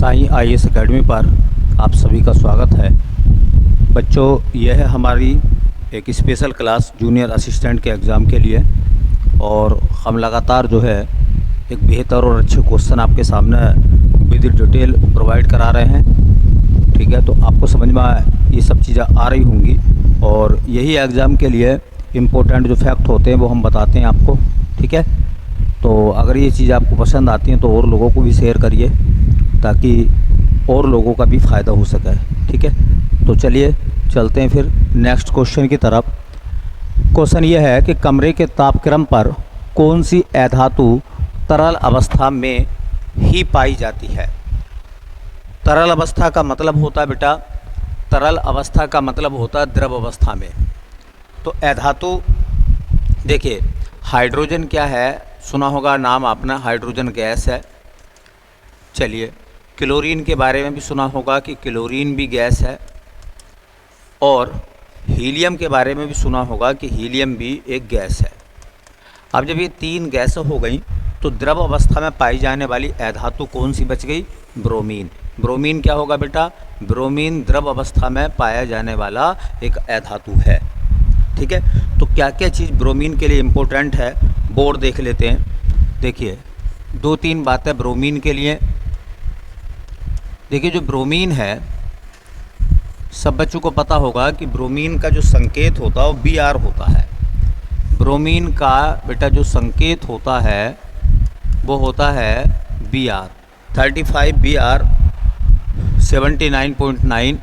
Sai IAS academy पर आप सभी का स्वागत है। बच्चों, यह है हमारी एक स्पेशल क्लास जूनियर असिस्टेंट के एग्ज़ाम के लिए और हम लगातार जो है एक बेहतर और अच्छे क्वेश्चन आपके सामने विद डिटेल प्रोवाइड करा रहे हैं। ठीक है, तो आपको समझ में ये सब चीज़ें आ रही होंगी और यही एग्ज़ाम के लिए इम्पोर्टेंट जो फैक्ट होते हैं वो हम बताते हैं आपको। ठीक है, तो अगर ये चीज़ आपको पसंद आती हैं तो और लोगों को भी शेयर करिए ताकि और लोगों का भी फ़ायदा हो सके। ठीक है, तो चलिए चलते हैं फिर नेक्स्ट क्वेश्चन की तरफ। क्वेश्चन ये है कि कमरे के तापक्रम पर कौन सी अधातु तरल अवस्था में ही पाई जाती है। तरल अवस्था का मतलब होता है बेटा, तरल अवस्था का मतलब होता है द्रव अवस्था में। तो अधातु देखिए, हाइड्रोजन क्या है, सुना होगा नाम आपने, हाइड्रोजन गैस है। चलिए, क्लोरीन के बारे में भी सुना होगा कि क्लोरीन भी गैस है और हीलियम के बारे में भी सुना होगा कि हीलियम भी एक गैस है। अब जब ये तीन गैसें हो गई तो द्रव अवस्था में पाई जाने वाली अधातु कौन सी बच गई? ब्रोमीन। ब्रोमीन क्या होगा बेटा? ब्रोमीन द्रव अवस्था में पाया जाने वाला एक अधातु है। ठीक है, तो क्या क्या चीज़ ब्रोमीन के लिए इम्पोर्टेंट है बोर्ड देख लेते हैं। देखिए, दो तीन बातें ब्रोमीन के लिए। देखिए, जो ब्रोमीन है, सब बच्चों को पता होगा कि ब्रोमीन का जो संकेत होता है वो Br होता है। ब्रोमीन का बेटा जो संकेत होता है वो होता है Br 35 Br 79.9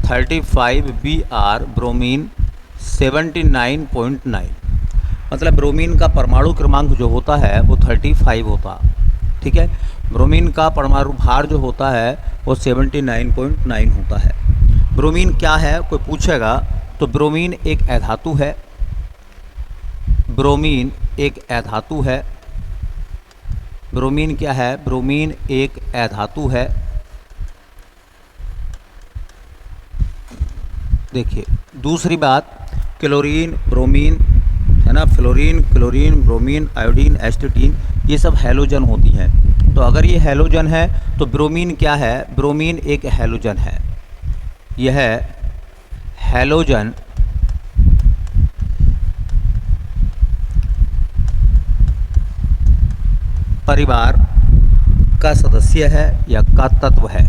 35 Br ब्रोमीन 79.9, मतलब ब्रोमीन का परमाणु क्रमांक जो होता है वो 35 होता। ठीक है, ब्रोमीन का परमाणु भार जो होता है वो 79.9 होता है। ब्रोमीन क्या है कोई पूछेगा तो ब्रोमीन एक अधातु है। ब्रोमीन एक अधातु है। ब्रोमीन क्या है? ब्रोमीन एक अधातु है। देखिए, दूसरी बात, क्लोरीन, ब्रोमीन है ना, फ्लोरीन, क्लोरीन, ब्रोमीन, आयोडीन, एस्टेटीन, ये सब हैलोजन होती हैं। तो अगर ये हैलोजन है तो ब्रोमीन क्या है? ब्रोमीन एक हैलोजन है। यह हैलोजन परिवार का सदस्य है या का तत्व है।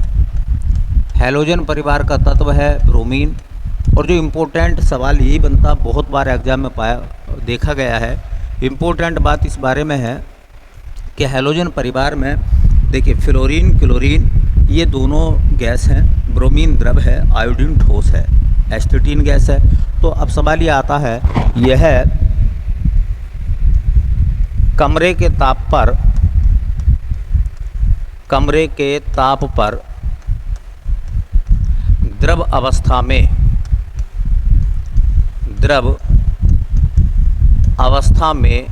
हैलोजन परिवार का तत्व है ब्रोमीन। और जो इम्पोर्टेंट सवाल यही बनता, बहुत बार एग्जाम में देखा गया है, इम्पोर्टेंट बात इस बारे में है कि हैलोजन परिवार में देखिए, फ्लोरीन, क्लोरीन ये दोनों गैस हैं, ब्रोमीन द्रव है, आयोडीन ठोस है, एस्टेटीन गैस है। तो अब सवाल ये आता है, यह कमरे के ताप पर द्रव अवस्था में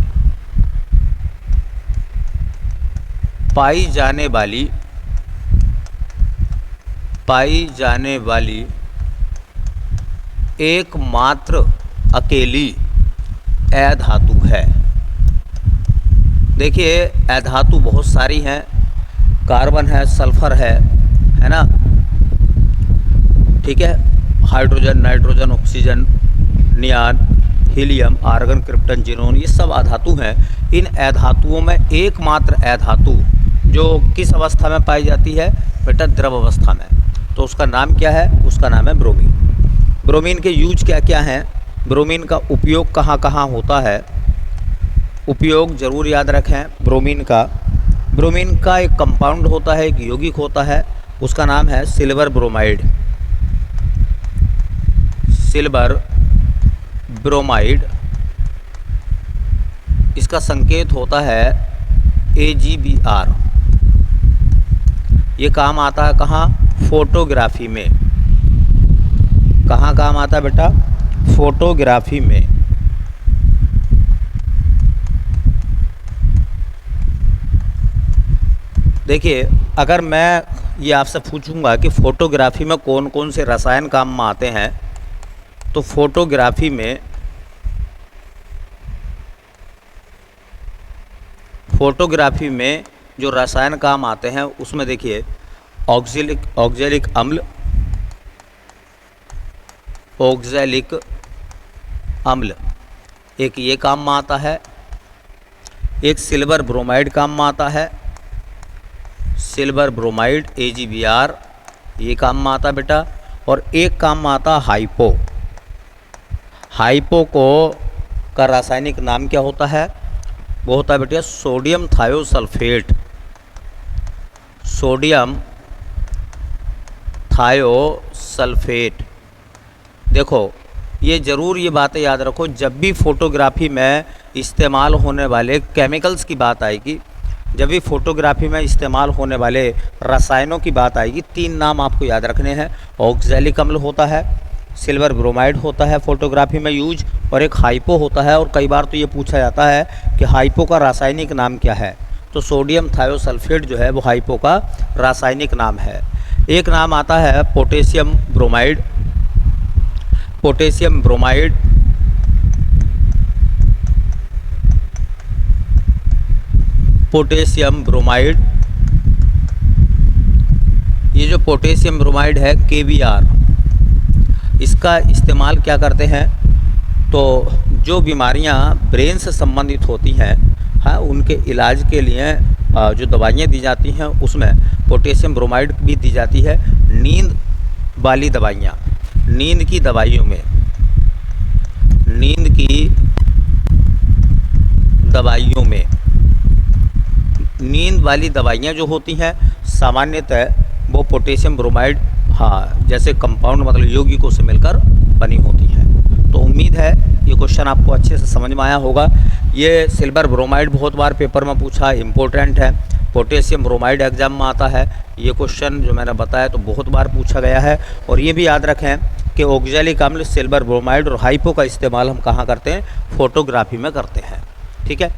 पाई जाने वाली एकमात्र अकेली अधातु है। देखिए, अधातु बहुत सारी हैं, कार्बन है, सल्फर है ना। ठीक है, hydrogen, nitrogen, oxygen, neon, helium, argon, krypton, xenon, ये सब अधातु हैं। इन अधातुओं में एकमात्र अधातु जो किस अवस्था में पाई जाती है बेटा? द्रव अवस्था में। तो उसका नाम क्या है? उसका नाम है ब्रोमीन। ब्रोमीन के यूज क्या क्या हैं? ब्रोमीन का उपयोग कहाँ कहाँ होता है? उपयोग जरूर याद रखें ब्रोमीन का एक कंपाउंड होता है, एक यौगिक होता है, उसका नाम है सिल्वर ब्रोमाइड। सिल्वर ब्रोमाइड, इसका संकेत होता है AgBr। ये काम आता है कहाँ? फोटोग्राफी में। कहाँ काम आता है बेटा? फोटोग्राफी में। देखिए, अगर मैं ये आपसे पूछूंगा कि फोटोग्राफी में कौन कौन से रसायन काम में आते हैं, तो फोटोग्राफी में फोटोग्राफी में जो रसायन काम आते हैं उसमें देखिए ऑक्जेलिक अम्ल, ऑक्जेलिक अम्ल एक ये काम में आता है। एक सिल्वर ब्रोमाइड काम में आता है, सिल्वर ब्रोमाइड AgBr ये काम में आता बेटा। और एक काम में आता हाइपो। हाइपो को का रासायनिक नाम क्या होता है? वो होता है बेटा सोडियम थायोसल्फेट, सोडियम थायोसल्फेट। देखो ये ज़रूर ये बातें याद रखो, जब भी फोटोग्राफी में इस्तेमाल होने वाले केमिकल्स की बात आएगी, जब भी फोटोग्राफी में इस्तेमाल होने वाले रसायनों की बात आएगी, 3 नाम आपको याद रखने हैं। ऑक्जेलिक अम्ल होता है, सिल्वर ब्रोमाइड होता है फोटोग्राफी में यूज, और एक हाइपो होता है। और कई बार तो ये पूछा जाता है कि हाइपो का रासायनिक नाम क्या है, तो सोडियम थायोसल्फेट जो है वो हाइपो का रासायनिक नाम है। एक नाम आता है potassium bromide, potassium bromide, potassium bromide. ये जो पोटेशियम ब्रोमाइड है KBr, इसका इस्तेमाल क्या करते हैं, तो जो बीमारियां ब्रेन से संबंधित होती हैं, हाँ, उनके इलाज के लिए जो दवाइयाँ दी जाती हैं उसमें पोटेशियम ब्रोमाइड भी दी जाती है। नींद वाली दवाइयाँ, नींद की दवाइयों में, नींद की दवाइयों में, नींद वाली दवाइयाँ जो होती हैं सामान्यतः वो पोटेशियम ब्रोमाइड, हाँ, जैसे कंपाउंड मतलब यौगिकों से मिलकर बनी होती हैं। तो उम्मीद है ये क्वेश्चन आपको अच्छे से समझ में आया होगा। ये सिल्वर ब्रोमाइड बहुत बार पेपर में पूछा, इम्पोर्टेंट है। पोटेशियम ब्रोमाइड एग्जाम में आता है, ये क्वेश्चन जो मैंने बताया तो बहुत बार पूछा गया है। और ये भी याद रखें कि ऑक्जेलिक अम्ल, सिल्वर ब्रोमाइड और हाइपो का इस्तेमाल हम कहाँ करते हैं, फोटोग्राफी में करते हैं। ठीक है,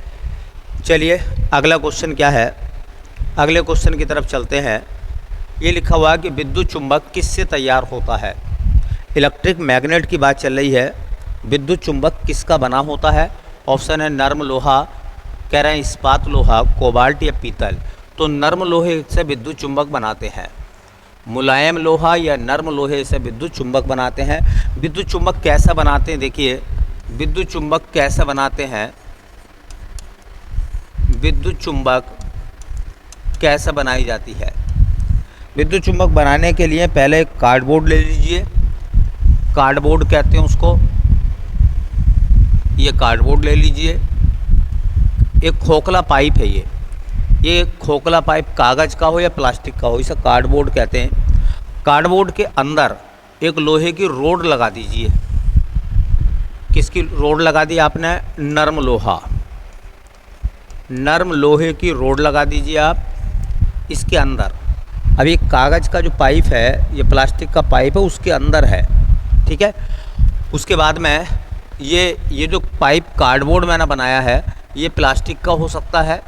चलिए अगला क्वेश्चन क्या है, अगले क्वेश्चन की तरफ चलते हैं। ये लिखा हुआ है कि विद्युत चुंबक किससे तैयार होता है। इलेक्ट्रिक मैग्नेट की बात चल रही है। विद्युत चुंबक किसका बना होता है? ऑप्शन है नर्म लोहा, कह रहे हैं इस्पात लोहा, कोबाल्ट या पीतल। तो नर्म लोहे से विद्युत चुंबक बनाते हैं, मुलायम लोहा या नर्म लोहे से विद्युत चुंबक बनाते हैं। विद्युत चुंबक कैसा बनाते हैं, देखिए विद्युत चुंबक कैसे बनाते हैं, विद्युत चुंबक कैसे बनाई जाती है। विद्युत चुंबक बनाने के लिए पहले कार्डबोर्ड ले लीजिए, कार्डबोर्ड कहते हैं उसको, ये कार्डबोर्ड ले लीजिए। एक खोखला पाइप है ये खोखला पाइप कागज़ का हो या प्लास्टिक का हो, इसे कार्डबोर्ड कहते हैं। कार्डबोर्ड के अंदर एक लोहे की रोड लगा दीजिए। किसकी रोड लगा दी आपने? नर्म लोहा, नर्म लोहे की रोड लगा दीजिए आप इसके अंदर। अब ये कागज़ का जो पाइप है, ये प्लास्टिक का पाइप है, उसके अंदर है। ठीक है, उसके बाद में ये जो पाइप कार्डबोर्ड मैंने बनाया है, ये प्लास्टिक का हो सकता है,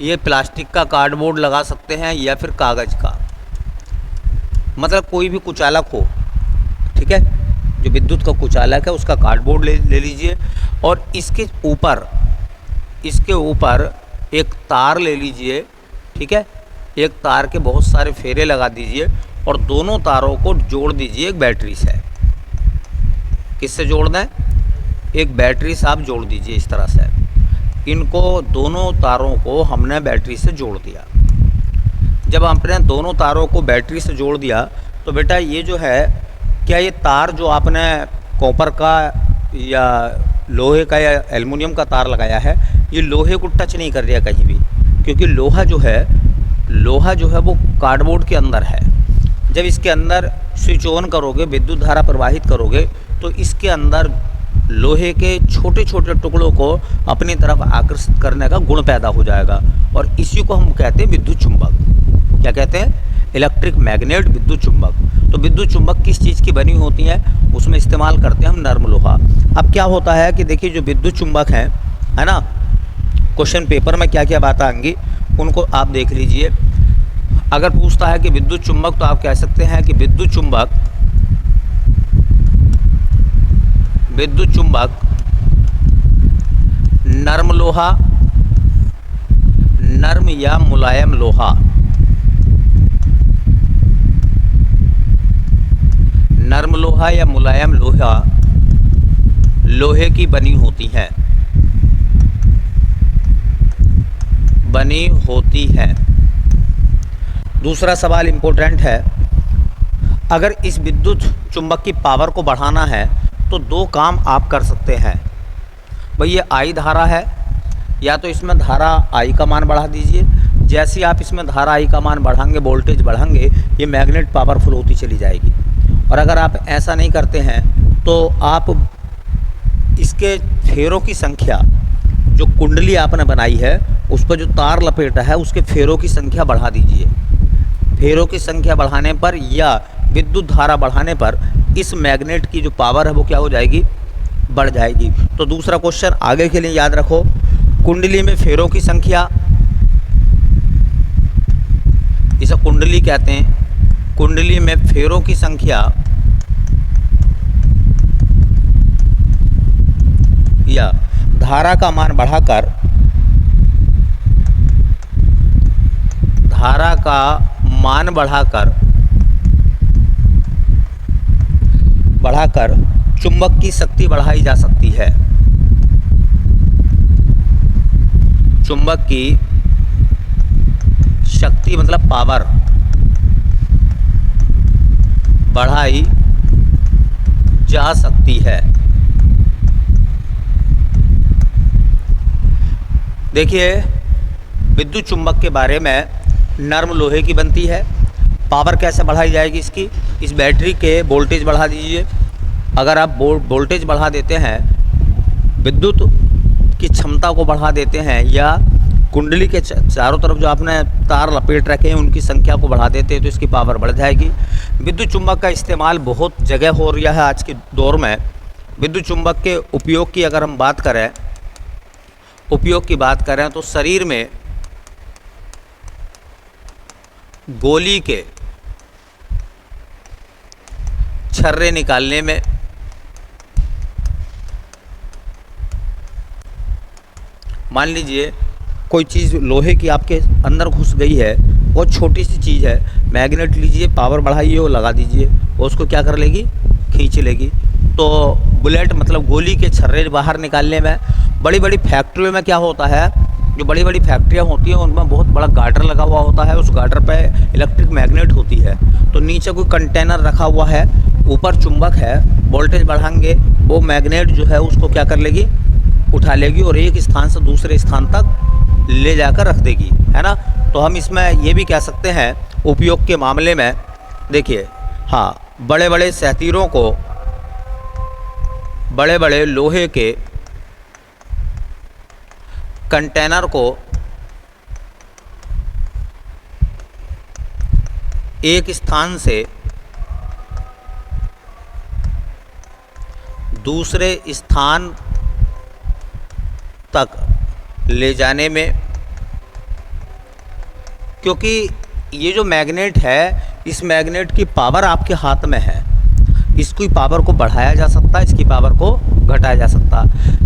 ये प्लास्टिक का कार्डबोर्ड लगा सकते हैं या फिर कागज़ का, मतलब कोई भी कुचालक हो। ठीक है, जो विद्युत का कुचालक है उसका कार्डबोर्ड ले लीजिए। और इसके ऊपर एक तार ले लीजिए। ठीक है, एक तार के बहुत सारे फेरे लगा दीजिए और दोनों तारों को जोड़ दीजिए एक बैटरी से। किससे जोड़ना है? एक बैटरी से आप जोड़ दीजिए इस तरह से। इनको दोनों तारों को हमने बैटरी से जोड़ दिया। जब हमने दोनों तारों को बैटरी से जोड़ दिया तो बेटा ये जो है, क्या ये तार जो आपने कॉपर का या लोहे का या एल्युमिनियम का तार लगाया है, ये लोहे को टच नहीं कर रहा कहीं भी, क्योंकि लोहा जो है वो कार्डबोर्ड के अंदर है। जब इसके अंदर स्विच ऑन करोगे, विद्युत धारा प्रवाहित करोगे, तो इसके अंदर लोहे के छोटे छोटे टुकड़ों को अपनी तरफ आकर्षित करने का गुण पैदा हो जाएगा, और इसी को हम कहते हैं विद्युत चुंबक। क्या कहते हैं? इलेक्ट्रिक मैग्नेट, विद्युत चुंबक। तो विद्युत चुंबक किस चीज़ की बनी होती है? उसमें इस्तेमाल करते हैं हम नर्म लोहा। अब क्या होता है कि देखिए जो विद्युत चुंबक है ना, क्वेश्चन पेपर में क्या क्या बातें आएंगी उनको आप देख लीजिए। अगर पूछता है कि विद्युत चुंबक, तो आप कह सकते हैं कि विद्युत चुंबक नर्म लोहा, नर्म या मुलायम लोहा, नर्म लोहा या मुलायम लोहा लोहे की बनी होती है। दूसरा सवाल इम्पोर्टेंट है, अगर इस विद्युत चुंबक की पावर को बढ़ाना है तो दो काम आप कर सकते हैं। भाई ये आई धारा है, या तो इसमें धारा आई का मान बढ़ा दीजिए। जैसे ही आप इसमें धारा आई का मान बढ़ाएंगे, वोल्टेज बढ़ाएंगे, ये मैग्नेट पावरफुल होती चली जाएगी। और अगर आप ऐसा नहीं करते हैं तो आप इसके फेरों की संख्या, जो कुंडली आपने बनाई है उस पर जो तार लपेटा है उसके फेरों की संख्या बढ़ा दीजिए। फेरों की संख्या बढ़ाने पर या विद्युत धारा बढ़ाने पर इस मैग्नेट की जो पावर है वो क्या हो जाएगी, बढ़ जाएगी। तो दूसरा क्वेश्चन आगे के लिए याद रखो, कुंडली में फेरों की संख्या, इसे कुंडली कहते हैं, कुंडली में फेरों की संख्या या धारा का मान बढ़ाकर, धारा का मान बढ़ाकर चुंबक की शक्ति बढ़ाई जा सकती है। चुंबक की शक्ति मतलब पावर बढ़ाई जा सकती है। देखिए, विद्युत चुंबक के बारे में नर्म लोहे की बनती है। पावर कैसे बढ़ाई जाएगी इसकी, इस बैटरी के वोल्टेज बढ़ा दीजिए। अगर आप वोल्टेज बढ़ा देते हैं, विद्युत की क्षमता को बढ़ा देते हैं, या कुंडली के चारों तरफ जो आपने तार लपेट रखे हैं उनकी संख्या को बढ़ा देते हैं, तो इसकी पावर बढ़ जाएगी। विद्युत चुंबक का इस्तेमाल बहुत जगह हो रहा है आज के दौर में। विद्युत चुंबक के उपयोग की अगर हम बात करें तो शरीर में गोली के छर्रे निकालने में, मान लीजिए कोई चीज़ लोहे की आपके अंदर घुस गई है, बहुत छोटी सी चीज़ है, मैग्नेट लीजिए, पावर बढ़ाइए और लगा दीजिए, और उसको क्या कर लेगी, खींच लेगी। तो बुलेट मतलब गोली के छर्रे बाहर निकालने में, बड़ी बड़ी फैक्ट्रियों में क्या होता है, जो बड़ी बड़ी फैक्ट्रियाँ होती हैं उनमें बहुत बड़ा गार्डर लगा हुआ होता है, उस गार्डर पे इलेक्ट्रिक मैग्नेट होती है। तो नीचे कोई कंटेनर रखा हुआ है, ऊपर चुंबक है, वोल्टेज बढ़ाएंगे, वो मैग्नेट जो है उसको क्या कर लेगी, उठा लेगी और एक स्थान से दूसरे स्थान तक ले जाकर रख देगी, है ना। तो हम इसमें ये भी कह सकते हैं उपयोग के मामले में, देखिए हाँ, बड़े बड़े सहतीरों को, बड़े बड़े लोहे के कंटेनर को एक स्थान से दूसरे स्थान तक ले जाने में, क्योंकि ये जो मैग्नेट है, इस मैग्नेट की पावर आपके हाथ में है, इसकी पावर को बढ़ाया जा सकता है, इसकी पावर को घटाया जा सकता है।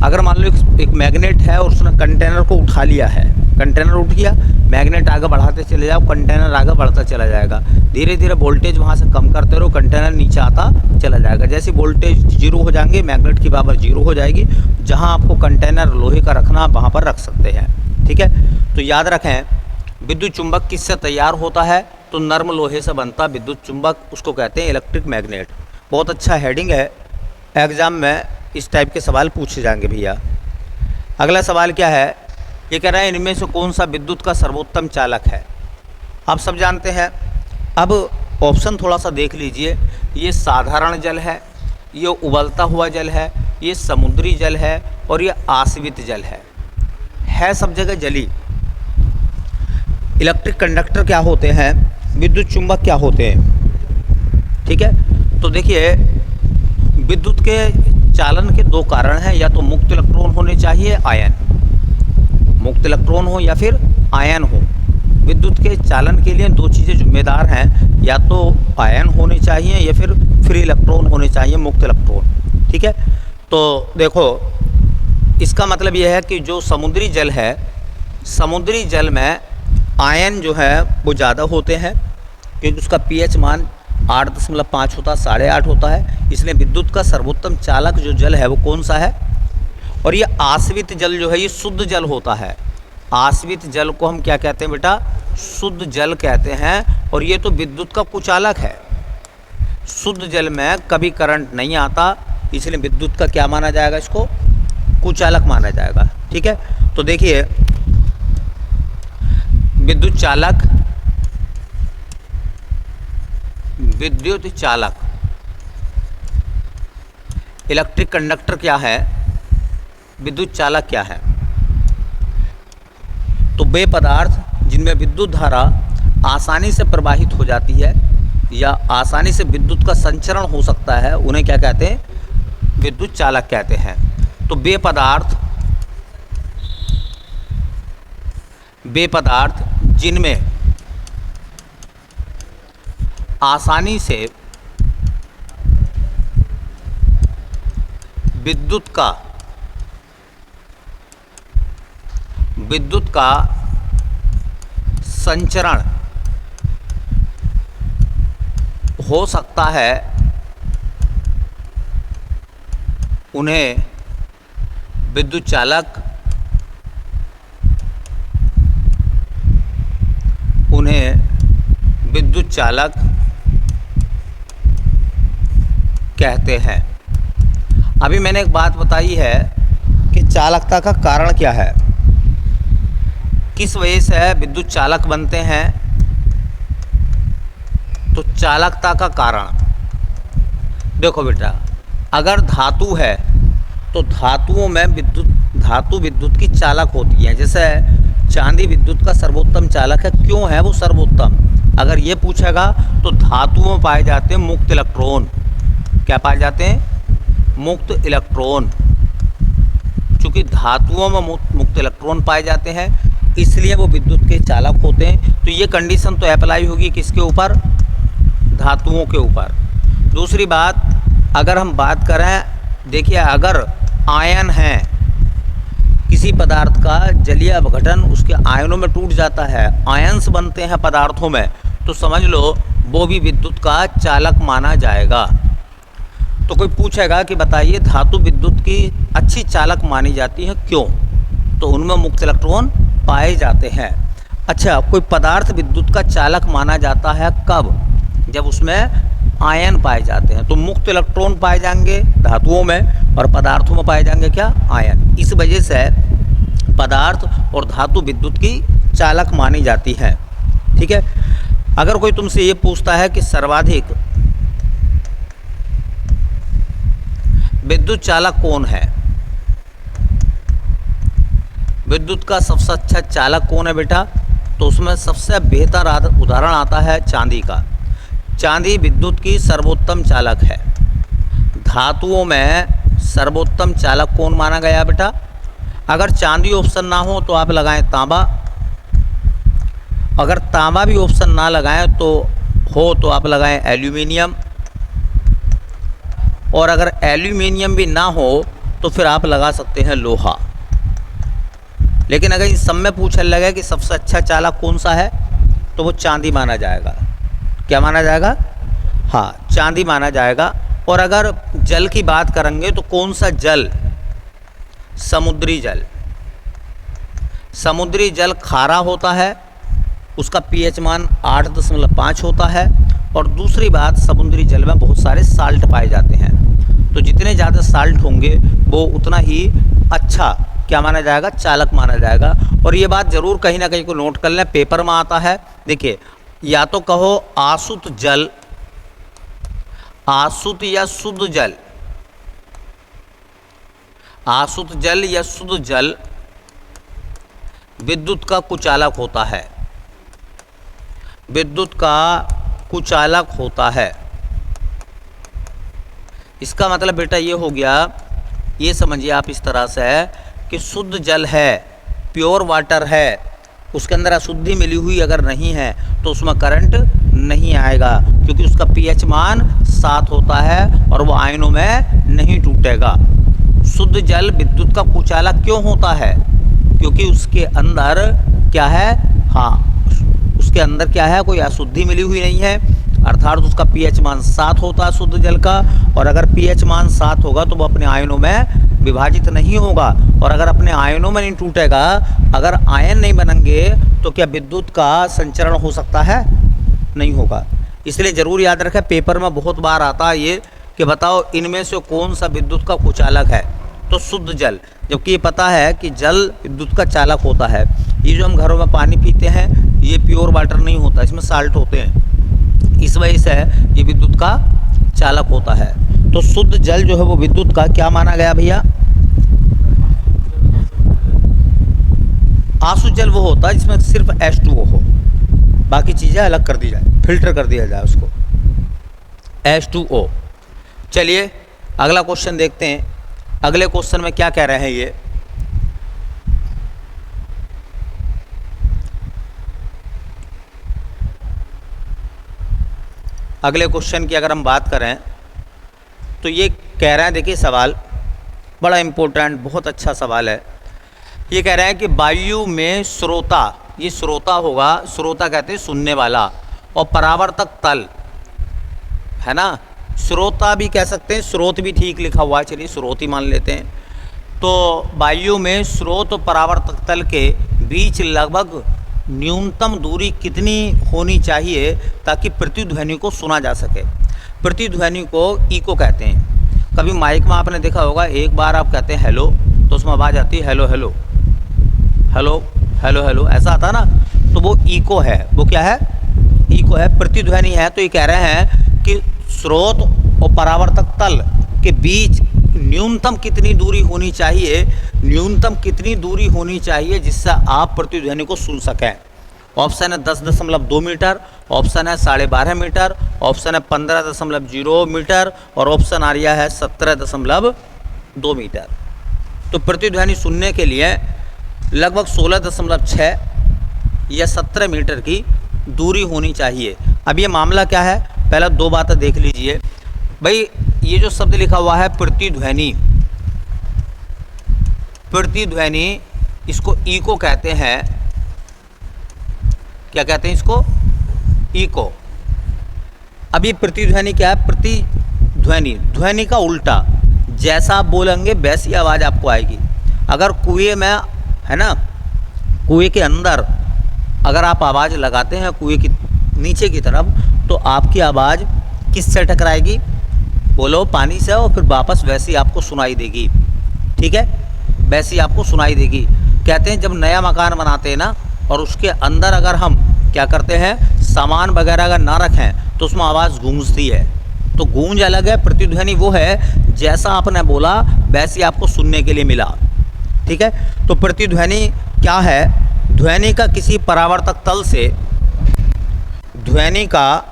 अगर मान लो एक मैग्नेट है और उसने कंटेनर को उठा लिया है, कंटेनर उठ गया, मैग्नेट आगे बढ़ाते चले जाओ, कंटेनर आगे बढ़ता चला जाएगा, धीरे धीरे वोल्टेज वहाँ से कम करते रहो, कंटेनर नीचे आता चला जाएगा। जैसे वोल्टेज जीरो हो जाएंगे, मैग्नेट की पावर जीरो हो जाएगी। जहाँ आपको कंटेनर लोहे का रखना वहाँ पर रख सकते हैं, ठीक है। तो याद रखें, विद्युत चुंबक किससे तैयार होता है, तो नर्म लोहे से बनता विद्युत चुंबक, उसको कहते हैं इलेक्ट्रिक मैग्नेट। बहुत अच्छा हेडिंग है, एग्ज़ाम में इस टाइप के सवाल पूछे जाएंगे भैया। अगला सवाल क्या है, ये कह रहा है इनमें से कौन सा विद्युत का सर्वोत्तम चालक है। आप सब जानते हैं। अब ऑप्शन थोड़ा सा देख लीजिए, ये साधारण जल है, ये उबलता हुआ जल है, ये समुद्री जल है और ये आश्वित जल है सब जगह जली। इलेक्ट्रिक कंडक्टर क्या होते हैं, विद्युत चुंबक क्या होते हैं, ठीक है। तो देखिए, विद्युत के चालन के दो कारण हैं, या तो मुक्त इलेक्ट्रॉन होने चाहिए, आयन, मुक्त इलेक्ट्रॉन हो या फिर आयन हो। विद्युत के चालन के लिए दो चीज़ें जिम्मेदार हैं, या तो आयन होने चाहिए या फिर फ्री इलेक्ट्रॉन होने चाहिए, मुक्त इलेक्ट्रॉन, ठीक है। तो देखो, इसका मतलब यह है कि जो समुद्री जल है समुद्री जल में आयन जो है वो ज़्यादा होते हैं क्योंकि उसका पीएच मान 8.5 होता है, 8.5 होता है। इसलिए विद्युत का सर्वोत्तम चालक जो जल है वो कौन सा है? और ये आश्रित जल जो है ये शुद्ध जल होता है। आश्रित जल को हम क्या कहते हैं बेटा? शुद्ध जल कहते हैं। और ये तो विद्युत का कुचालक है। शुद्ध जल में कभी करंट नहीं आता, इसलिए विद्युत का क्या माना जाएगा? इसको कुचालक माना जाएगा। ठीक है, तो देखिए विद्युत चालक, विद्युत चालक, इलेक्ट्रिक कंडक्टर क्या है, विद्युत चालक क्या है? तो वे पदार्थ जिनमें विद्युत धारा आसानी से प्रवाहित हो जाती है या आसानी से विद्युत का संचरण हो सकता है, उन्हें क्या कहते हैं? विद्युत चालक कहते हैं। तो वे पदार्थ जिनमें आसानी से विद्युत का संचरण हो सकता है, उन्हें विद्युत चालक कहते हैं। अभी मैंने एक बात बताई है कि चालकता का कारण क्या है, किस वजह से विद्युत चालक बनते हैं। तो चालकता का कारण देखो बेटा, अगर धातु है तो धातुओं में धातु विद्युत की चालक होती है। जैसे चांदी विद्युत का सर्वोत्तम चालक है, क्यों है वो सर्वोत्तम? अगर ये पूछेगा तो धातुओं में पाए जाते हैं मुक्त इलेक्ट्रॉन। क्या पाए जाते हैं? मुक्त इलेक्ट्रॉन। चूँकि धातुओं में मुक्त इलेक्ट्रॉन पाए जाते हैं इसलिए वो विद्युत के चालक होते हैं। तो ये कंडीशन तो अप्लाई होगी किसके ऊपर? धातुओं के ऊपर। दूसरी बात, अगर हम बात करें, देखिए अगर आयन है, किसी पदार्थ का जलीय अपघटन उसके आयनों में टूट जाता है, आयन्स बनते हैं पदार्थों में, तो समझ लो वो भी विद्युत का चालक माना जाएगा। तो कोई पूछेगा कि बताइए धातु विद्युत की अच्छी चालक मानी जाती है, क्यों? तो उनमें मुक्त इलेक्ट्रॉन पाए जाते हैं। अच्छा, कोई पदार्थ विद्युत का चालक माना जाता है कब? जब उसमें आयन पाए जाते हैं। तो मुक्त इलेक्ट्रॉन पाए जाएंगे धातुओं में और पदार्थों में पाए जाएंगे क्या? आयन। इस वजह से पदार्थ और धातु विद्युत की चालक मानी जाती है। ठीक है, अगर कोई तुमसे ये पूछता है कि सर्वाधिक विद्युत चालक कौन है, विद्युत का सबसे अच्छा चालक कौन है बेटा? तो उसमें सबसे बेहतर उदाहरण आता है चांदी का। चांदी विद्युत की सर्वोत्तम चालक है। धातुओं में सर्वोत्तम चालक कौन माना गया बेटा? अगर चांदी ऑप्शन ना हो तो आप लगाएं तांबा, अगर तांबा भी ऑप्शन ना लगाएं तो आप लगाएं एल्यूमिनियम, और अगर एल्यूमिनियम भी ना हो तो फिर आप लगा सकते हैं लोहा। लेकिन अगर इस सब में पूछने लगे कि सबसे अच्छा चालक कौन सा है तो वो चांदी माना जाएगा। क्या माना जाएगा? हाँ, चांदी माना जाएगा। और अगर जल की बात करेंगे तो कौन सा जल? समुद्री जल। समुद्री जल खारा होता है, उसका पीएच मान 8.5 होता है। और दूसरी बात, समुद्री जल में बहुत सारे साल्ट पाए जाते हैं, तो जितने ज़्यादा साल्ट होंगे वो उतना ही अच्छा क्या माना जाएगा? चालक माना जाएगा। और ये बात ज़रूर कहीं ना कहीं को नोट कर लें, पेपर में आता है। देखिए, या तो कहो आसुत जल, आसुत या शुद्ध जल, आसुत जल या शुद्ध जल विद्युत का कुचालक होता है, विद्युत का कुचालक होता है। इसका मतलब बेटा ये हो गया, ये समझिए आप इस तरह से कि शुद्ध जल है, प्योर वाटर है, उसके अंदर अशुद्धि मिली हुई अगर नहीं है तो उसमें करंट नहीं आएगा, क्योंकि उसका पीएच मान 7 होता है और वो आयनों में नहीं टूटेगा। शुद्ध जल विद्युत का कुचालक क्यों होता है? क्योंकि उसके अंदर क्या है, हाँ उसके अंदर क्या है, कोई अशुद्धि मिली हुई नहीं है, अर्थात उसका pH मान 7 होता है शुद्ध जल का। और अगर pH मान 7 होगा तो वो अपने आयनों में विभाजित नहीं होगा, और अगर अपने आयनों में नहीं टूटेगा, अगर आयन नहीं बनेंगे तो क्या विद्युत का संचरण हो सकता है? नहीं होगा। इसलिए ज़रूर याद रखें, पेपर में बहुत बार आता है ये कि बताओ इनमें से कौन सा विद्युत का कुचालक है, तो शुद्ध जल, जबकि ये पता है कि जल विद्युत का चालक होता है। ये जो हम घरों में पानी पीते हैं ये प्योर वाटर नहीं होता, इसमें साल्ट होते हैं, इस वजह से ये विद्युत का चालक होता है। तो शुद्ध जल जो है वो विद्युत का क्या माना गया भैया? आसु जल वो होता है जिसमें सिर्फ H2O हो, बाकी चीज़ें अलग कर दी जाए, फिल्टर कर दिया जाए उसको, H2O। चलिए अगला क्वेश्चन देखते हैं। अगले क्वेश्चन में क्या कह रहे हैं ये, अगले क्वेश्चन की अगर हम बात करें तो ये कह रहे हैं, देखिए सवाल बड़ा इम्पोर्टेंट, बहुत अच्छा सवाल है। ये कह रहे हैं कि वायु में श्रोता, ये श्रोता होगा, श्रोता कहते हैं सुनने वाला, और परावर्तक तल है ना, श्रोता भी कह सकते हैं, स्रोत भी ठीक लिखा हुआ है, चलिए स्रोत ही मान लेते हैं। तो वायु में स्रोत और परावर्तक तल के बीच लगभग न्यूनतम दूरी कितनी होनी चाहिए ताकि प्रतिध्वनि को सुना जा सके? प्रतिध्वनि को इको कहते हैं। कभी माइक में आपने देखा होगा, एक बार आप कहते हैं हेलो तो उसमें आवाज़ आती है hello hello hello hello hello, ऐसा आता है ना, तो वो इको है। वो क्या है? इको है, प्रतिध्वनि है। तो ये कह रहे हैं कि स्रोत और परावर्तक तल के बीच न्यूनतम कितनी दूरी होनी चाहिए, न्यूनतम कितनी दूरी होनी चाहिए जिससे आप प्रतिध्वनि को सुन सकें? ऑप्शन है 10.2 मीटर, ऑप्शन है 12.5 मीटर, ऑप्शन है 15.0 मीटर, और ऑप्शन आ रहा है 17.2 मीटर। तो प्रतिध्वनि सुनने के लिए लगभग 16.6 या 17 मीटर की दूरी होनी चाहिए। अब ये मामला क्या है, पहले दो बातें देख लीजिए भाई। ये जो शब्द लिखा हुआ है प्रतिध्वनि, प्रतिध्वनि इसको इको कहते हैं। क्या कहते हैं इसको? इको। अब ये प्रतिध्वनि क्या है? प्रतिध्वनि ध्वनि का उल्टा, जैसा आप बोलेंगे वैसी आवाज़ आपको आएगी। अगर कुएं में है ना, कुएं के अंदर अगर आप आवाज़ लगाते हैं कुएं की नीचे की तरफ, तो आपकी आवाज़ किससे टकराएगी? बोलो, पानी से, और फिर वापस वैसी आपको सुनाई देगी। ठीक है, वैसी आपको सुनाई देगी। कहते हैं जब नया मकान बनाते हैं ना, और उसके अंदर अगर हम क्या करते हैं, सामान वगैरह अगर ना रखें तो उसमें आवाज़ गूंजती है। तो गूंज अलग है, प्रतिध्वनि वो है जैसा आपने बोला वैसी आपको सुनने के लिए मिला। ठीक है, तो प्रतिध्वनि क्या है? ध्वनि का किसी परावर्तक तल से, ध्वनि का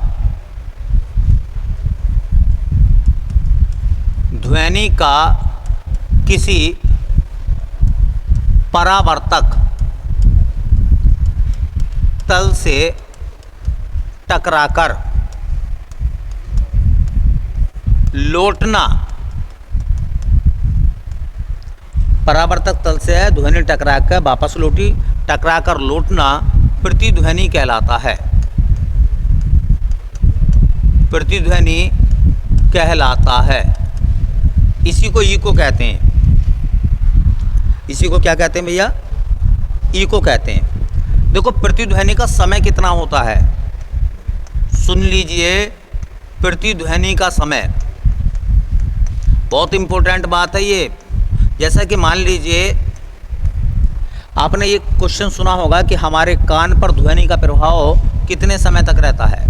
किसी परावर्तक तल से टकराकर लौटना, परावर्तक तल से ध्वनि टकराकर वापस लौटी, टकराकर लौटना प्रतिध्वनि कहलाता है। प्रतिध्वनि कहलाता है। इसी को इको कहते हैं। इसी को क्या कहते हैं भैया? इको कहते हैं। देखो प्रतिध्वनि का समय कितना होता है, सुन लीजिए। प्रतिध्वनि का समय बहुत इम्पोर्टेंट बात है ये। जैसा कि मान लीजिए आपने ये क्वेश्चन सुना होगा कि हमारे कान पर ध्वनि का प्रभाव कितने समय तक रहता है?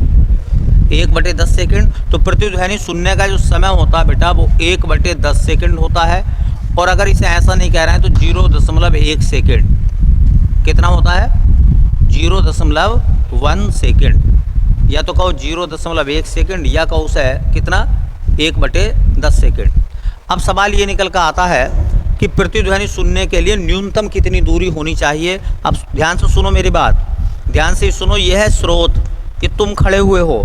1/10 सेकंड। तो प्रतिध्वनि सुनने का जो समय होता है बेटा वो 1/10 सेकंड होता है। और अगर इसे ऐसा नहीं कह रहे हैं तो 0.1 सेकंड कितना होता है? 0.1 सेकंड, या तो कहो 0.1 सेकंड, या कहो उसे कितना, 1/10 सेकंड। अब सवाल ये निकल कर आता है कि प्रतिध्वनि सुनने के लिए न्यूनतम कितनी दूरी होनी चाहिए। अब ध्यान से सुनो मेरी बात, ध्यान से सुनो। यह है स्रोत, कि तुम खड़े हुए हो,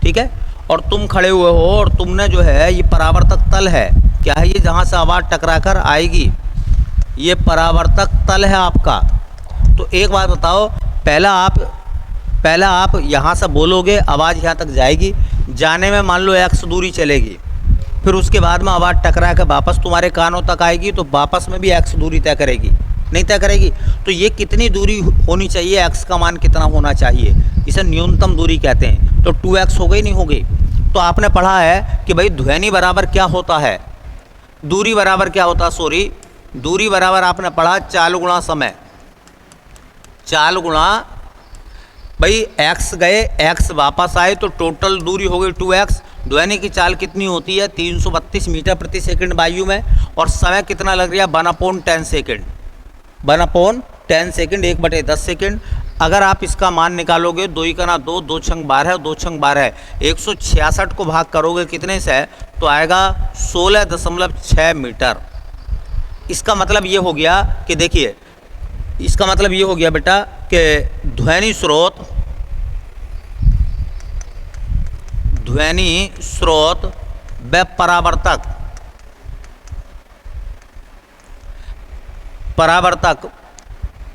ठीक है, और तुम खड़े हुए हो, और तुमने जो है ये परावर्तक तल है, क्या है ये, जहाँ से आवाज़ टकरा कर आएगी। ये परावर्तक तल है आपका। तो एक बात बताओ, पहला आप यहाँ से बोलोगे, आवाज़ यहाँ तक जाएगी, जाने में मान लो x दूरी चलेगी, फिर उसके बाद में आवाज़ टकरा के वापस तुम्हारे कानों तक आएगी, तो वापस में भी x दूरी तय करेगी, नहीं तय करेगी। तो ये कितनी दूरी होनी चाहिए, x का मान कितना होना चाहिए, इसे न्यूनतम दूरी कहते हैं। तो 2x हो गई, नहीं हो गई? तो आपने पढ़ा है कि भाई ध्वनि बराबर क्या होता है, दूरी बराबर क्या होता है, सॉरी, दूरी बराबर आपने पढ़ा चाल गुणा समय। चाल गुणा भाई x गए, x वापस आए, तो टोटल दूरी हो गई 2x। ध्वनि की चाल कितनी होती है, 332 मीटर प्रति सेकंड वायु में, और समय कितना लग रहा है, 1/10 सेकंड। 1/10 second, 1/10 second. अगर आप इसका मान निकालोगे, 2 × 2, 2 × 12, 2 × 12, 166 को भाग करोगे कितने से, तो आएगा 16.6 मीटर। इसका मतलब ये हो गया कि देखिए, इसका मतलब ये हो गया बेटा कि ध्वनि स्रोत व परावर्तक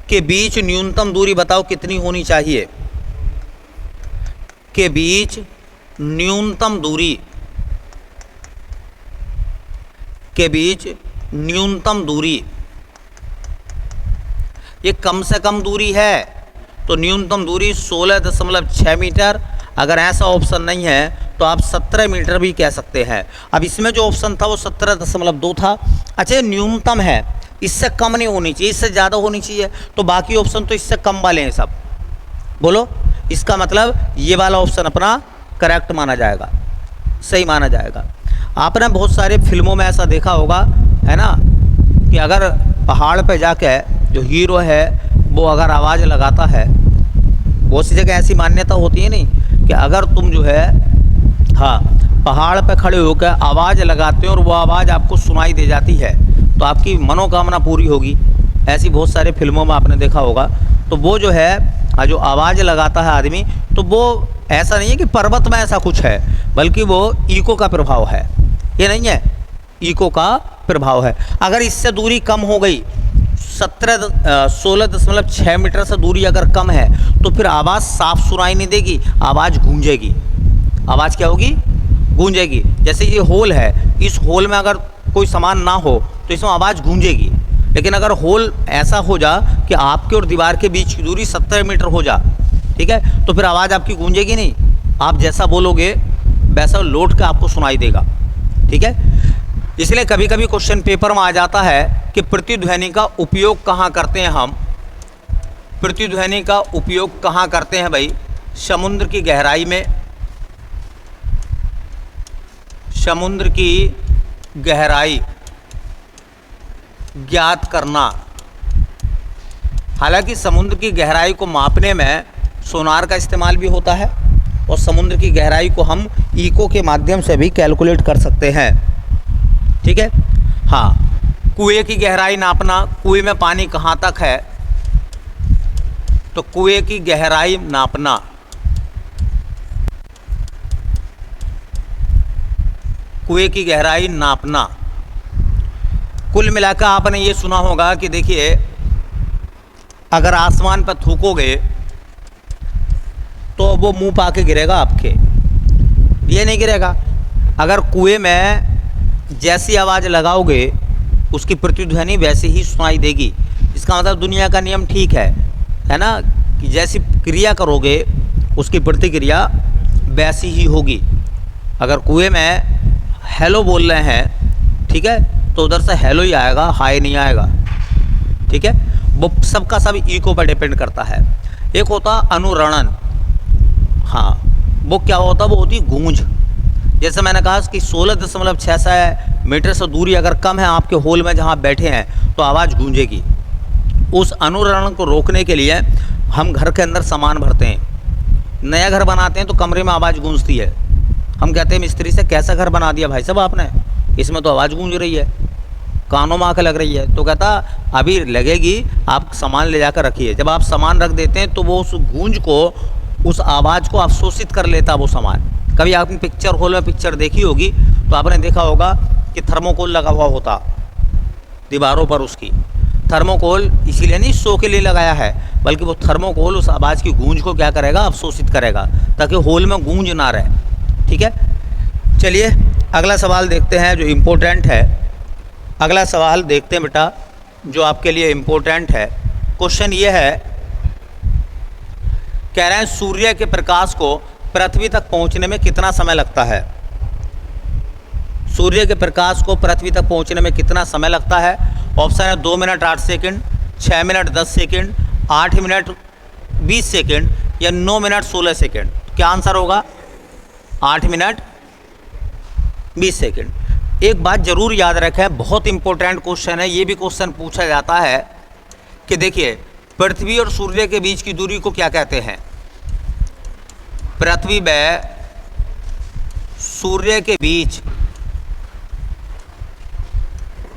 के बीच न्यूनतम दूरी बताओ कितनी होनी चाहिए, के बीच न्यूनतम दूरी, ये कम से कम दूरी है, तो न्यूनतम दूरी 16.6 मीटर। अगर ऐसा ऑप्शन नहीं है तो आप 17 मीटर भी कह सकते हैं। अब इसमें जो ऑप्शन था वो 17.2 था। अच्छा, न्यूनतम है, इससे कम नहीं होनी चाहिए, इससे ज़्यादा होनी चाहिए, तो बाकी ऑप्शन तो इससे कम वाले हैं सब। बोलो, इसका मतलब ये वाला ऑप्शन अपना करेक्ट माना जाएगा, सही माना जाएगा। आपने बहुत सारे फिल्मों में ऐसा देखा होगा, है ना, कि अगर पहाड़ पे जाके जो हीरो है वो अगर आवाज़ लगाता है, बहुत सी जगह ऐसी मान्यता होती है नहीं कि अगर तुम जो है, हाँ, पहाड़ पे खड़े होकर आवाज़ लगाते हो और वो आवाज़ आपको सुनाई दे जाती है, तो आपकी मनोकामना पूरी होगी। ऐसी बहुत सारे फिल्मों में आपने देखा होगा। तो वो जो है, जो आवाज़ लगाता है आदमी, तो वो ऐसा नहीं है कि पर्वत में ऐसा कुछ है, बल्कि वो इको का प्रभाव है। ये नहीं है, इको का प्रभाव है। अगर इससे दूरी कम हो गई, 16.6 मीटर से दूरी अगर कम है, तो फिर आवाज़ साफ सुनाई नहीं देगी, आवाज़ गूंजेगी। आवाज़ क्या होगी, गूंजेगी। जैसे ये होल है, इस होल में अगर कोई सामान ना हो तो इसमें आवाज़ गूंजेगी। लेकिन अगर होल ऐसा हो जा कि आपके और दीवार के बीच की दूरी 17 मीटर हो जा, ठीक है, तो फिर आवाज़ आपकी गूंजेगी नहीं, आप जैसा बोलोगे वैसा लौट के आपको सुनाई देगा। ठीक है, इसलिए कभी कभी क्वेश्चन पेपर में आ जाता है कि प्रतिध्वनि का उपयोग कहाँ करते हैं हम। प्रतिध्वनि का उपयोग कहाँ करते हैं भाई, समुद्र की गहराई में। समुद्र की गहराई ज्ञात करना। हालांकि समुद्र की गहराई को मापने में सोनार का इस्तेमाल भी होता है, और समुद्र की गहराई को हम इको के माध्यम से भी कैलकुलेट कर सकते हैं। ठीक है, हाँ, कुएं की गहराई नापना, कुएं में पानी कहाँ तक है, तो कुएं की गहराई नापना। कुएं की गहराई नापना। कुल मिलाकर आपने ये सुना होगा कि देखिए, अगर आसमान पर थूकोगे तो वो मुंह पाके गिरेगा आपके, ये नहीं गिरेगा। अगर कुएं में जैसी आवाज़ लगाओगे उसकी प्रतिध्वनि वैसे ही सुनाई देगी। इसका मतलब दुनिया का नियम ठीक है ना, कि जैसी क्रिया करोगे उसकी प्रतिक्रिया वैसी ही होगी। अगर कुएं में हेलो बोल रहे हैं, ठीक है, तो उधर से हेलो ही आएगा, हाय नहीं आएगा। ठीक है, वो सबका सब इको पर डिपेंड करता है। एक होता अनुरणन, हाँ, वो क्या होता है, वो होती गूंज। जैसे मैंने कहा कि 16.6 मीटर से दूरी अगर कम है आपके होल में जहाँ बैठे हैं, तो आवाज़ गूंजेगी। उस अनुरणन को रोकने के लिए हम घर के अंदर सामान भरते हैं। नया घर बनाते हैं तो कमरे में आवाज़ गूंजती है। हम कहते हैं मिस्त्री से, कैसा घर बना दिया भाई साहब आपने, इसमें तो आवाज़ गूंज रही है, कानों में आके लग रही है। तो कहता अभी लगेगी, आप सामान ले जाकर रखिए। जब आप सामान रख देते हैं तो वो उस गूंज को, उस आवाज़ को अवशोषित कर लेता वो सामान। कभी आपने पिक्चर हॉल में पिक्चर देखी होगी तो आपने देखा होगा कि थर्मोकोल लगा हुआ होता दीवारों पर उसकी, थर्मोकोल इसीलिए नहीं शो के लिए लगाया है, बल्कि वो थर्मोकोल उस आवाज़ की गूंज को क्या करेगा, अवशोषित करेगा, ताकि होल में गूंज ना रहे। ठीक है, चलिए अगला सवाल देखते हैं जो इम्पोर्टेंट है। अगला सवाल देखते हैं बेटा जो आपके लिए इम्पोर्टेंट है। क्वेश्चन ये है, कह रहे हैं सूर्य के प्रकाश को पृथ्वी तक पहुंचने में कितना समय लगता है। सूर्य के प्रकाश को पृथ्वी तक पहुंचने में कितना समय लगता है। ऑप्शन है 2 minute 8 second, 6 minute 10 second, 8 minute 20 second या 9 मिनट 16 सेकंड। क्या आंसर होगा? 8 मिनट 20 सेकंड। एक बात जरूर याद रखें, बहुत इंपॉर्टेंट क्वेश्चन है, ये भी क्वेश्चन पूछा जाता है कि देखिए पृथ्वी और सूर्य के बीच की दूरी को क्या कहते हैं। पृथ्वी व सूर्य के बीच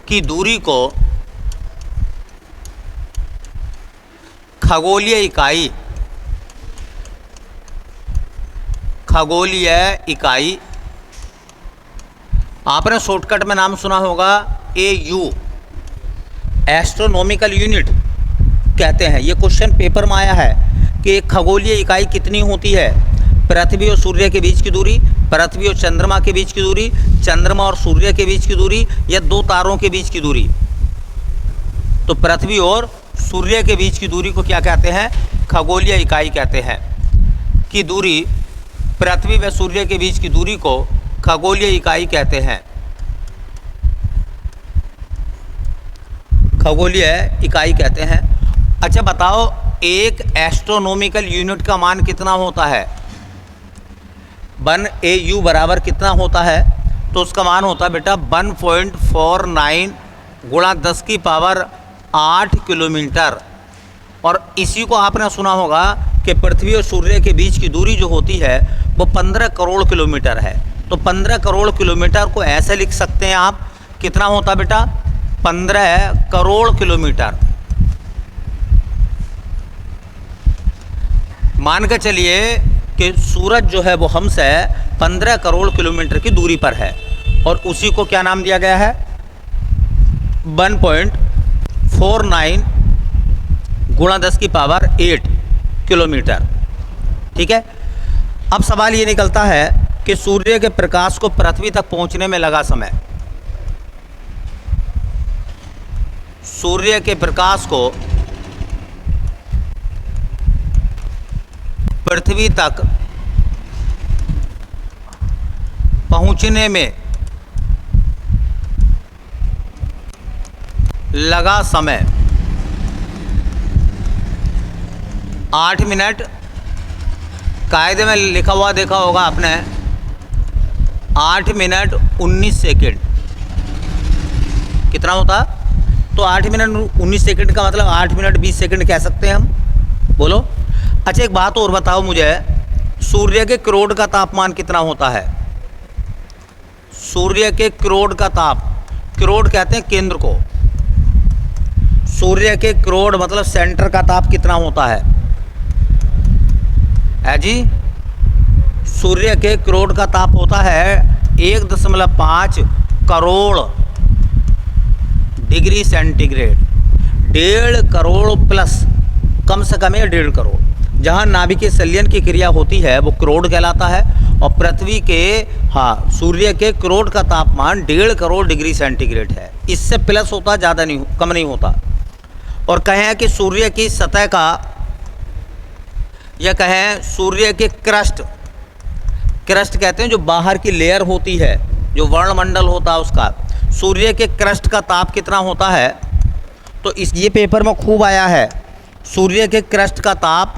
की दूरी को खगोलीय इकाई आपने शॉर्टकट में नाम सुना होगा AU, एस्ट्रोनॉमिकल यूनिट कहते हैं। ये क्वेश्चन पेपर में आया है कि एक खगोलीय इकाई कितनी होती है। पृथ्वी और सूर्य के बीच की दूरी, पृथ्वी और चंद्रमा के बीच की दूरी, चंद्रमा और सूर्य के बीच की दूरी या दो तारों के बीच की दूरी। तो पृथ्वी और सूर्य के बीच की दूरी को क्या कहते हैं? खगोलीय इकाई कहते हैं। की दूरी, पृथ्वी व सूर्य के बीच की दूरी को खगोलीय इकाई कहते हैं। खगोलीय इकाई कहते हैं। अच्छा बताओ, एक एस्ट्रोनॉमिकल यूनिट का मान कितना होता है? 1 AU बराबर कितना होता है? तो उसका मान होता है बेटा 1.49 गुणा 10 की पावर 8 किलोमीटर। और इसी को आपने सुना होगा कि पृथ्वी और सूर्य के बीच की दूरी जो होती है वो 15 करोड़ किलोमीटर है। तो 15 करोड़ किलोमीटर को ऐसे लिख सकते हैं आप, कितना होता बेटा? 15 करोड़ किलोमीटर। मान के चलिए कि सूरज जो है वो हमसे 15 करोड़ किलोमीटर की दूरी पर है और उसी को क्या नाम दिया गया है? 1.49 गुणा 10 की पावर 8 किलोमीटर। ठीक है, अब सवाल ये निकलता है कि सूर्य के प्रकाश को पृथ्वी तक पहुंचने में लगा समय। सूर्य के प्रकाश को पृथ्वी तक पहुंचने में लगा समय 8 मिनट। कायदे में लिखा हुआ देखा होगा आपने, 8 मिनट 19 सेकेंड। कितना होता? तो 8 मिनट 19 सेकेंड का मतलब 8 मिनट 20 सेकेंड कह सकते हैं हम। बोलो। अच्छा एक बात और बताओ मुझे, सूर्य के क्रोड का तापमान कितना होता है? सूर्य के क्रोड का ताप, क्रोड कहते हैं केंद्र को। सूर्य के क्रोड मतलब सेंटर का ताप कितना होता है जी? सूर्य के क्रोड का ताप होता है 1.5 crore degree centigrade. 1.5 crore plus, कम से कम है 1.5 करोड़। जहाँ नाभिकीय संलयन की क्रिया होती है वो क्रोड कहलाता है। और पृथ्वी के सूर्य के क्रोड का तापमान 1.5 करोड़ डिग्री सेंटीग्रेड है। इससे प्लस होता, ज़्यादा नहीं, कम नहीं होता। और कहें कि सूर्य की सतह का, या कहें सूर्य के क्रस्ट कहते हैं जो बाहर की लेयर होती है, जो वर्णमंडल होता है उसका, सूर्य के क्रस्ट का ताप कितना होता है? तो ये पेपर में खूब आया है, सूर्य के क्रस्ट का ताप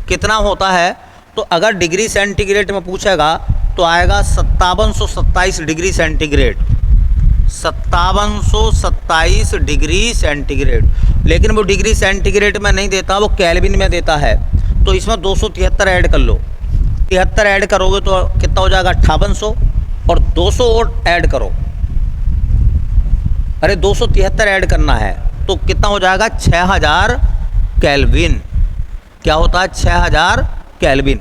कितना होता है। तो अगर डिग्री सेंटीग्रेड में पूछेगा तो आएगा 5727 डिग्री सेंटीग्रेड। 5727 degree centigrade. लेकिन वो डिग्री सेंटीग्रेड में नहीं देता, वो केल्विन में देता है। तो इसमें 273 ऐड कर लो। 73 ऐड करोगे तो कितना हो जाएगा? 5800। और 200 और ऐड करो, अरे 273 ऐड करना है तो कितना हो जाएगा? 6000 केल्विन। क्या होता है? 6000 केल्विन।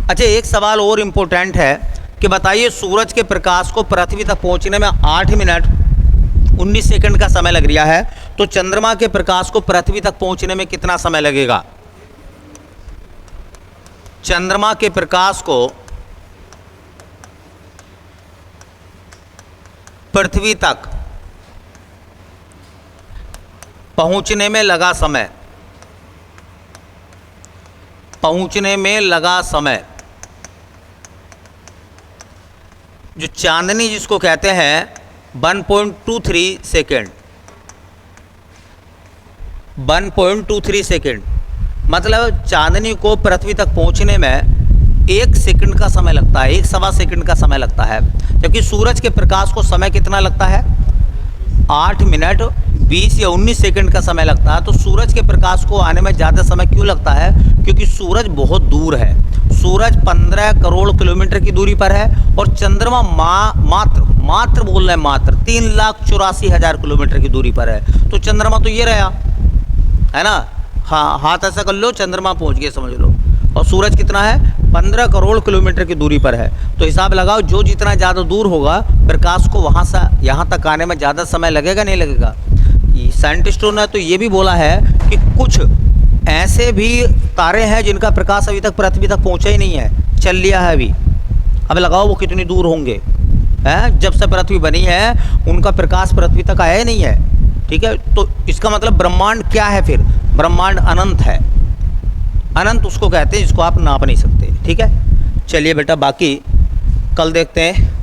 अच्छा एक सवाल और इम्पोर्टेंट है कि बताइए सूरज के प्रकाश को पृथ्वी तक पहुंचने में 8 मिनट 19 सेकंड का समय लग रहा है, तो चंद्रमा के प्रकाश को पृथ्वी तक पहुंचने में कितना समय लगेगा? चंद्रमा के प्रकाश को पृथ्वी तक पहुंचने में लगा समय, पहुंचने में लगा समय, जो चांदनी जिसको कहते हैं 1.23 सेकेंड, 1.23 सेकेंड, मतलब चांदनी को पृथ्वी तक पहुंचने में 1 सेकंड का समय लगता है, 1.25 सेकंड का समय लगता है। जबकि सूरज के प्रकाश को समय कितना लगता है? 8 मिनट 20 या 19 सेकंड का समय लगता है। तो सूरज के प्रकाश को आने में ज़्यादा समय क्यों लगता है? क्योंकि सूरज बहुत दूर है। सूरज 15 करोड़ किलोमीटर की दूरी पर है और चंद्रमा मात्र बोल रहे हैं मात्र 3,84,000 किलोमीटर की दूरी पर है। तो चंद्रमा तो ये रहा है ना, हाँ, हाथ ऐसा कर लो, चंद्रमा पहुंच गए समझ लो। और सूरज कितना है? 15 करोड़ किलोमीटर की दूरी पर है। तो हिसाब लगाओ, जो जितना ज़्यादा दूर होगा प्रकाश को वहाँ से यहाँ तक आने में ज़्यादा समय लगेगा नहीं लगेगा? साइंटिस्टों ने तो ये भी बोला है कि कुछ ऐसे भी तारे हैं जिनका प्रकाश अभी तक पृथ्वी तक पहुँचा ही नहीं है, चल लिया है अभी। अब लगाओ वो कितनी दूर होंगे, हैं? जब से पृथ्वी बनी है उनका प्रकाश पृथ्वी तक आया ही नहीं है। ठीक है, तो इसका मतलब ब्रह्मांड क्या है फिर? ब्रह्मांड अनंत है। अनंत उसको कहते हैं जिसको आप नाप नहीं सकते। ठीक है, चलिए बेटा, बाकी कल देखते हैं।